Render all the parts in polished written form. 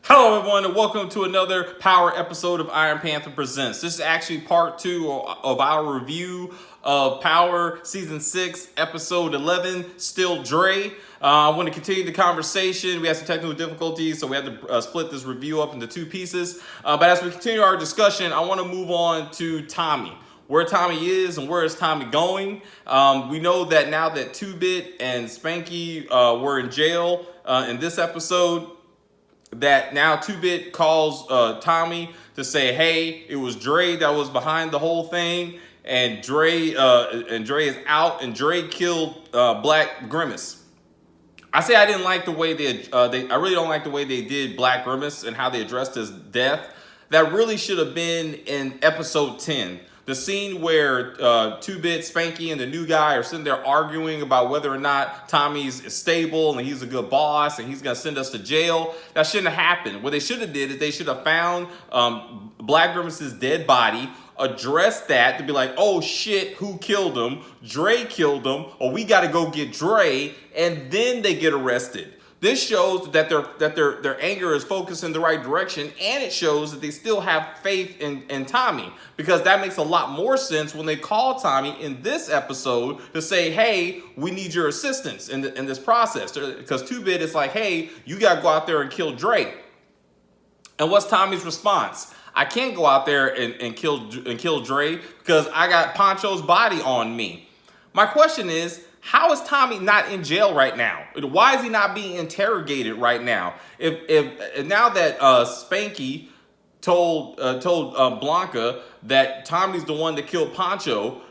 Hello, everyone, and welcome to another Power episode of Iron Panther Presents. This is actually part 2 of our review of Power Season 6, Episode 11, Still Dre. I want to continue the conversation. We had some technical difficulties, so we had to split this review up into two pieces. But as we continue our discussion, I want to move on to Tommy. Where Tommy is and where is Tommy going. We know that now that 2-Bit and Spanky were in jail in this episode, that now 2-Bit calls Tommy to say, hey, it was Dre that was behind the whole thing, and Dre is out, and Dre killed Black Grimace. I say I didn't like the way I really don't like the way they did Black Grimace and how they addressed his death. That really should have been in episode 10. The scene where 2-Bit, Spanky, and the new guy are sitting there arguing about whether or not Tommy's stable and he's a good boss and he's going to send us to jail. That shouldn't have happened. What they should have did is they should have found Black Grimace's dead body, addressed that to be like, oh shit, who killed him? Dre killed him, or we got to go get Dre, and then they get arrested. This shows that their anger is focused in the right direction, and it shows that they still have faith in Tommy, because that makes a lot more sense when they call Tommy in this episode to say, hey, we need your assistance in this process. Because 2-Bit is like, hey, you got to go out there and kill Dre. And what's Tommy's response? I can't go out there and kill Dre because I got Poncho's body on me. My question is, how is Tommy not in jail right now? Why is he not being interrogated right now? If now that Spanky told Blanca that Tommy's the one that killed Poncho,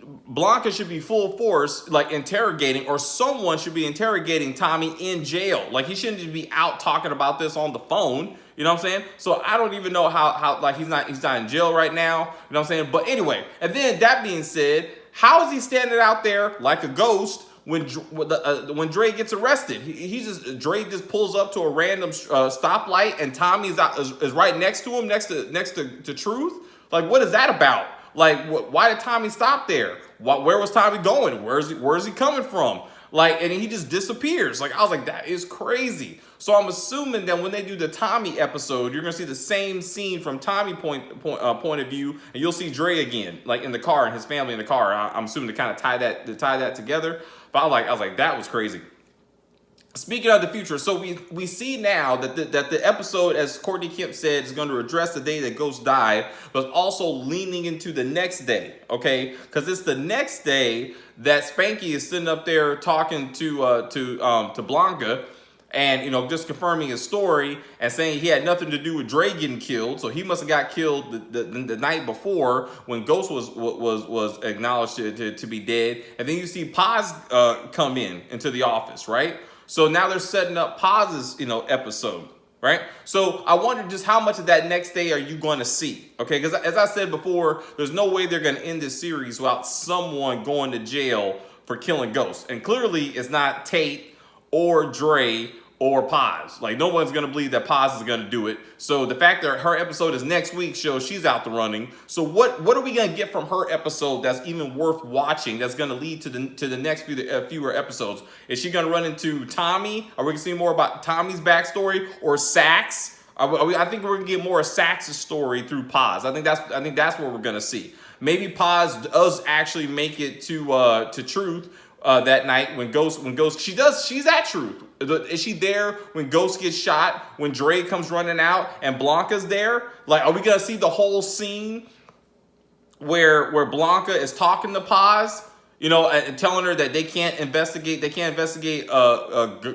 Blanca should be full force, like interrogating, or someone should be interrogating Tommy in jail. Like, he shouldn't just be out talking about this on the phone. You know what I'm saying? So I don't even know how like he's not in jail right now. You know what I'm saying? But anyway, and then that being said, how is he standing out there like a ghost when Dre gets arrested? Dre just pulls up to a random stoplight, and Tommy is right next to him, next to Truth. Like, what is that about? Like, why did Tommy stop there? Where was Tommy going? Where is he coming from? Like, and he just disappears. Like, I was like, that is crazy. So I'm assuming that when they do the Tommy episode, you're gonna see the same scene from Tommy point of view, and you'll see Dre again, like in the car, and his family in the car. I'm assuming to kind of tie that together. But I was like, that was crazy. Speaking of the future, so we see now that the episode, as Courtney Kemp said, is going to address the day that Ghost died, but also leaning into the next day, okay? Because it's the next day that Spanky is sitting up there talking to Blanca, and just confirming his story and saying he had nothing to do with Dre getting killed, so he must have got killed the night before when Ghost was acknowledged to be dead. And then you see Paz come into the office, right? So now they're setting up Paz's episode, right? So I wonder just how much of that next day are you going to see, okay? Because as I said before, there's no way they're going to end this series without someone going to jail for killing Ghost, and clearly it's not Tate or Dre or Paz. Like, no one's gonna believe that Paz is gonna do it. So the fact that her episode is next week shows she's out the running. So what are we gonna get from her episode that's even worth watching, that's gonna lead to the next fewer episodes? Is she gonna run into Tommy? Are we gonna see more about Tommy's backstory, or Sax? I think we're gonna get more of Sax's story through Paz. I think that's what we're gonna see. Maybe Paz does actually make it to Truth that night when Ghost she's at Truth. Is she there when Ghost gets shot, when Dre comes running out and Blanca's there? Like, are we gonna see the whole scene where Blanca is talking to Paz, and telling her that they can't investigate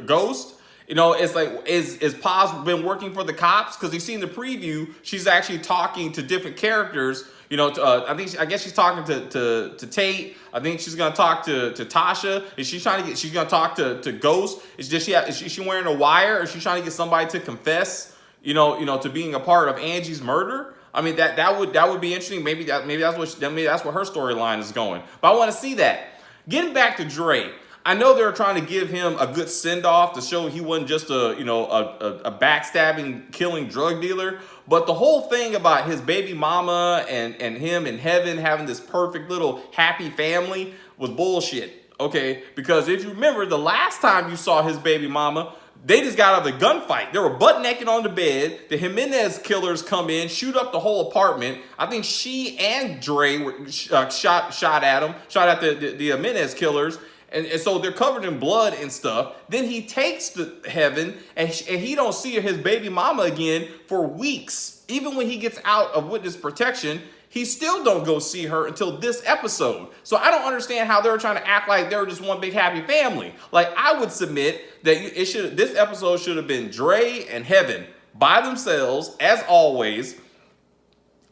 Ghost? It's like, is Paz been working for the cops? Because you see in the preview, she's actually talking to different characters. I guess she's talking to Tate. I think she's gonna talk to Tasha. She's gonna talk to Ghost. Is she wearing a wire? Or is she trying to get somebody to confess? To being a part of Angie's murder. I mean, that would be interesting. Maybe that's what her storyline is going. But I want to see that. Getting back to Dre. I know they're trying to give him a good send-off to show he wasn't just a backstabbing, killing drug dealer. But the whole thing about his baby mama and him in heaven having this perfect little happy family was bullshit, okay? Because if you remember, the last time you saw his baby mama, They just got out of the gunfight. They were butt naked on the bed. The Jimenez killers come in, shoot up the whole apartment. I think she and Dre were shot at them, shot at the Jimenez killers. And so they're covered in blood and stuff. Then he takes to heaven, and he don't see his baby mama again for weeks. Even when he gets out of witness protection, he still don't go see her until this episode. So I don't understand how they were trying to act like they were just one big happy family. Like, I would submit that this episode should have been Dre and Heaven by themselves, as always,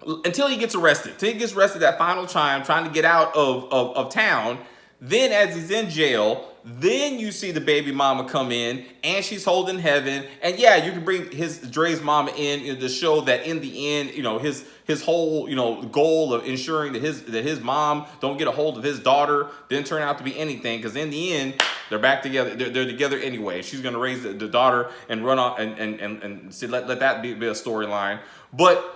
until he gets arrested. Until he gets arrested that final time, trying to get out of town. Then as he's in jail, then you see the baby mama come in, and she's holding Heaven. And yeah, you can bring Dre's mama in to show that in the end, his whole goal of ensuring that his mom don't get a hold of his daughter didn't turn out to be anything, because in the end they're back together. They're together anyway. She's gonna raise the daughter and run off and see, let that be a storyline. But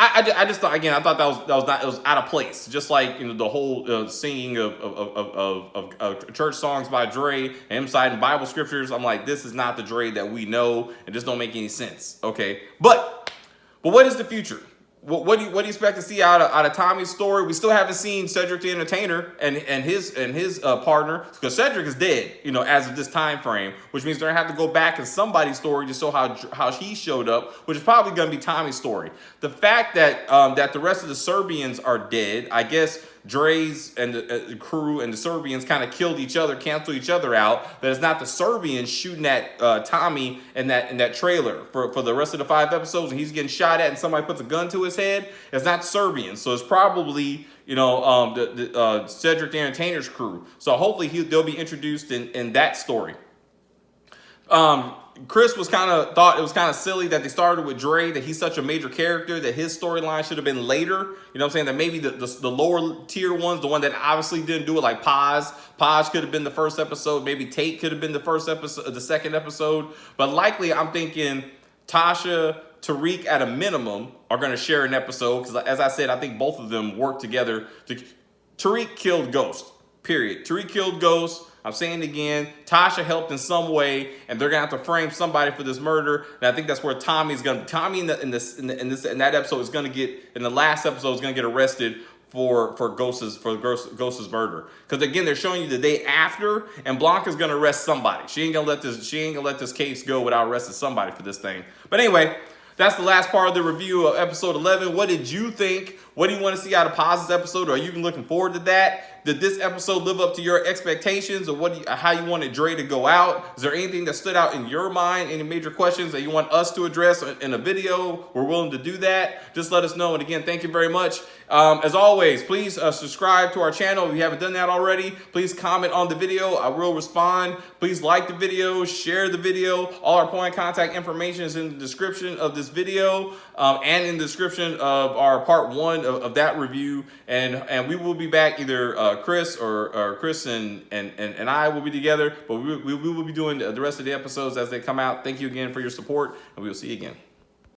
I just thought, again, I thought it was out of place. Just like the whole singing of church songs by Dre and him citing Bible scriptures. I'm like, this is not the Dre that we know. It just don't make any sense. Okay, but what is the future? What do you expect to see out of Tommy's story? We still haven't seen Cedric the Entertainer and his partner, because Cedric is dead, as of this time frame, which means they're gonna have to go back in somebody's story to show how he showed up, which is probably gonna be Tommy's story. The fact that that the rest of the Serbians are dead, I guess Dre's and the crew and the Serbians kind of killed each other, canceled each other out. That it's not the Serbians shooting at Tommy in that trailer for the rest of the 5 episodes, and he's getting shot at and somebody puts a gun to his head. It's not the Serbians, so it's probably the Cedric the Entertainer's crew. So hopefully they'll be introduced in that story. Chris thought it was kind of silly that they started with Dre, that he's such a major character, that his storyline should have been later. You know what I'm saying? That maybe the lower tier ones, the one that obviously didn't do it, like Paz could have been the first episode. Maybe Tate could have been the second episode. But likely, I'm thinking Tasha, Tariq at a minimum are going to share an episode, because as I said, I think both of them work together. Tariq killed Ghost, period. Tariq killed Ghost. I'm saying it again, Tasha helped in some way, and they're gonna have to frame somebody for this murder. And I think that's where Tommy in that episode is gonna get, in the last episode, is gonna get arrested for Ghost's murder. Because again, they're showing you the day after, and Blanca's gonna arrest somebody. She ain't gonna let this case go without arresting somebody for this thing. But anyway, that's the last part of the review of episode 11. What did you think? What do you want to see out of Paz's episode? Are you even looking forward to that? Did this episode live up to your expectations, or how you wanted Dre to go out? Is there anything that stood out in your mind? Any major questions that you want us to address in a video? We're willing to do that. Just let us know. And again, thank you very much. As always, please subscribe to our channel if you haven't done that already. Please comment on the video. I will respond. Please like the video, share the video. All our point of contact information is in the description of this video, and in the description of our part 1 of that review. And we will be back, either Chris or Chris and I will be together, but we will be doing the rest of the episodes as they come out. Thank you again for your support, and we will see you again.